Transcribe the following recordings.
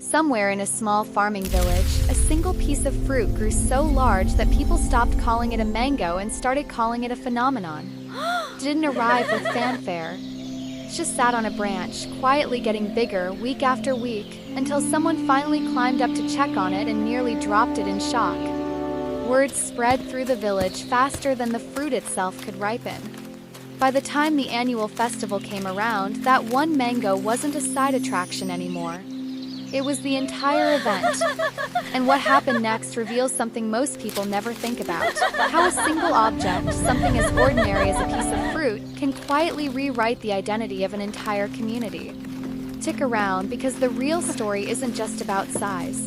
Somewhere in a small farming village, a single piece of fruit grew so large that people stopped calling it a mango and started calling it a phenomenon. It didn't arrive with fanfare. It just sat on a branch, quietly getting bigger week after week, until someone finally climbed up to check on it and nearly dropped it in shock. Word spread through the village faster than the fruit itself could ripen. By the time the annual festival came around, that one mango wasn't a side attraction anymore. It was the entire event. And what happened next reveals something most people never think about: how a single object, something as ordinary as a piece of fruit, can quietly rewrite the identity of an entire community. Stick around, because the real story isn't just about size.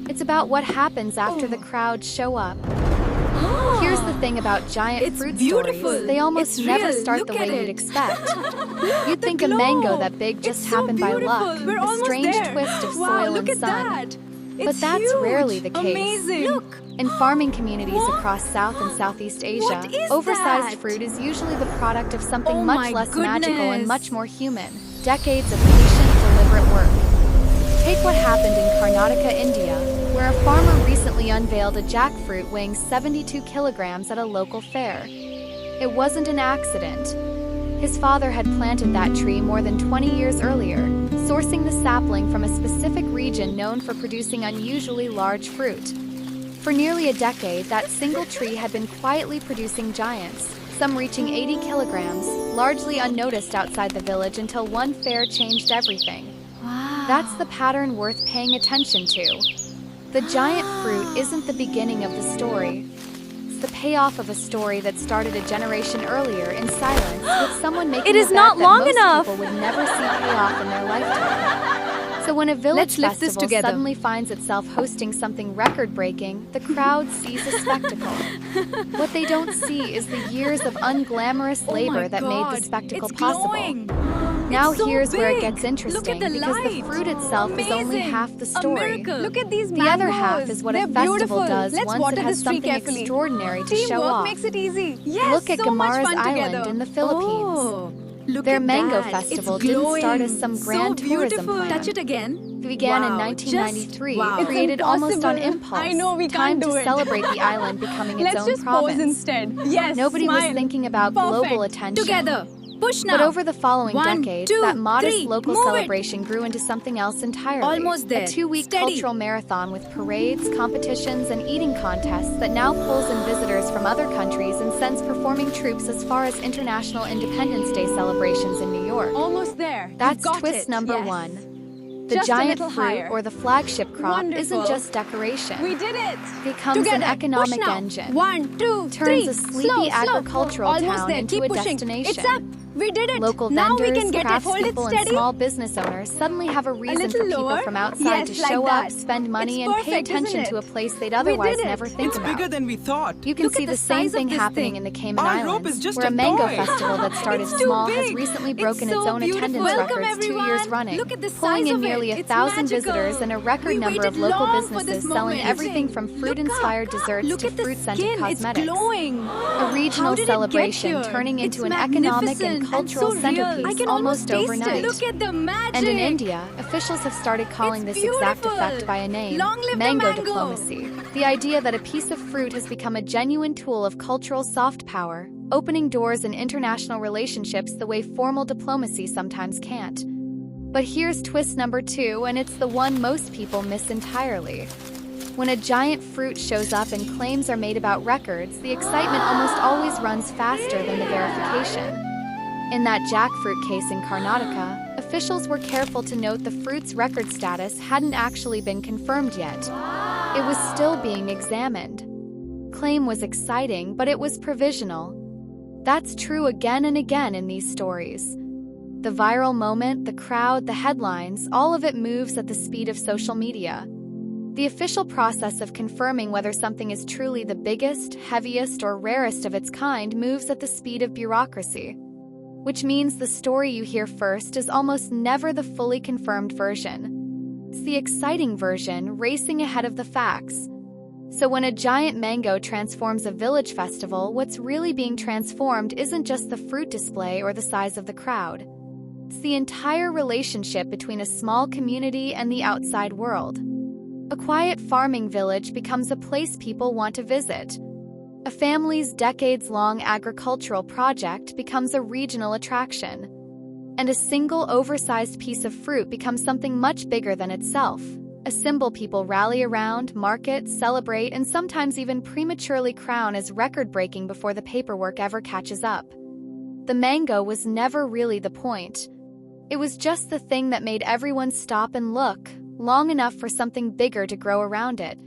It's about what happens after the crowds show up. Here's the thing about giant fruit stories: they almost never start the way you'd expect. You'd think a mango that big just happened by luck, a strange twist of soil and sun. But that's rarely the case. Amazing. Look. In farming communities across South and Southeast Asia, oversized fruit is usually the product of something much less magical and much more human. Decades of patient, deliberate work. Take what happened in Karnataka, India, where a farmer recently unveiled a jackfruit weighing 72 kilograms at a local fair. It wasn't an accident. His father had planted that tree more than 20 years earlier, sourcing the sapling from a specific region known for producing unusually large fruit. For nearly a decade, that single tree had been quietly producing giants, some reaching 80 kilograms, largely unnoticed outside the village until one fair changed everything. That's the pattern worth paying attention to. The giant fruit isn't the beginning of the story. It's the payoff of a story that started a generation earlier in silence, with someone making It is a bet not that long most enough. people would never see payoff in their lifetime. So when a village festival suddenly finds itself hosting something record-breaking, the crowd sees a spectacle. What they don't see is the years of unglamorous labor that made the spectacle possible. Now here's where it gets interesting, because the fruit itself is only half the story. Look at these The mangoes. other half is what a festival does once it has something extraordinary to show Teamwork off. makes it easy. Yes, Look at so much Gamara's fun Island together. in the Philippines. Oh, look Their at mango that. festival It's didn't start as glowing. some grand So tourism beautiful. plan. Touch it again. It began in Wow, 1993, just- wow. created It's almost on impossible. impulse. I know we Time can't do to it. celebrate the island becoming its Let's own just province. pose instead. Yes, Nobody was smile. thinking about Perfect. global attention. Together. Push now. But over the following 1, decades, 2, that modest 3, local move it. celebration grew into something else entirely. Almost there. A 2-week Steady. cultural marathon with parades, competitions, and eating contests that now pulls in visitors from other countries and sends performing troops as far as International Independence Day celebrations in New York. Almost there. You've That's got twist it. number Yes. 1. The Just a giant little fruit, higher. or the flagship crop, Wonderful. isn't just decoration. We did it. It becomes Together. an economic Push now. engine. 1, 2, Turns 3. a sleepy Slow, agricultural Almost town there. into Keep a pushing. destination. It's up. We did it. Local now vendors, we can get it. Hold it craftspeople, and steady. small business owners suddenly have a reason little for people lower. from outside Yes, to like show that. up, spend money, It's and pay perfect, attention isn't to a it? place they'd We otherwise did it. never think It's about. bigger than we thought. You can Look see at the the same size of thing this happening thing. in the Cayman Our rope Islands, is just where a a mango toy. festival that started It's too small has big. recently It's broken its so own beautiful. attendance Welcome, records 2 years everyone. running, Look at the pulling size in of it. nearly It's 1,000 magical. visitors and a record We number of waited local long for this businesses selling moment. everything from fruit-inspired desserts Look to at the fruit-scented skin. cosmetics. It's glowing. A regional How did it get celebration here? turning into It's an economic magnificent and cultural so real. centerpiece I can almost taste overnight. It. Look at the magic. And in India, officials have started calling It's this exact beautiful. effect by a name: Long live the mango mango. diplomacy. The idea that a piece of fruit has become a genuine tool of cultural soft power, opening doors in international relationships the way formal diplomacy sometimes can't. But here's twist number 2, and it's the one most people miss entirely. When a giant fruit shows up and claims are made about records, the excitement almost always runs faster than the verification. In that jackfruit case in Karnataka, officials were careful to note the fruit's record status hadn't actually been confirmed yet. It was still being examined. Claim was exciting, but it was provisional. That's true again and again in these stories. The viral moment, the crowd, the headlines, all of it moves at the speed of social media. The official process of confirming whether something is truly the biggest, heaviest, or rarest of its kind moves at the speed of bureaucracy. Which means the story you hear first is almost never the fully confirmed version. It's the exciting version, racing ahead of the facts. So when a giant mango transforms a village festival, what's really being transformed isn't just the fruit display or the size of the crowd. It's the entire relationship between a small community and the outside world. A quiet farming village becomes a place people want to visit. A family's decades-long agricultural project becomes a regional attraction. And a single oversized piece of fruit becomes something much bigger than itself, a symbol people rally around, market, celebrate, and sometimes even prematurely crown as record-breaking before the paperwork ever catches up. The mango was never really the point. It was just the thing that made everyone stop and look, long enough for something bigger to grow around it.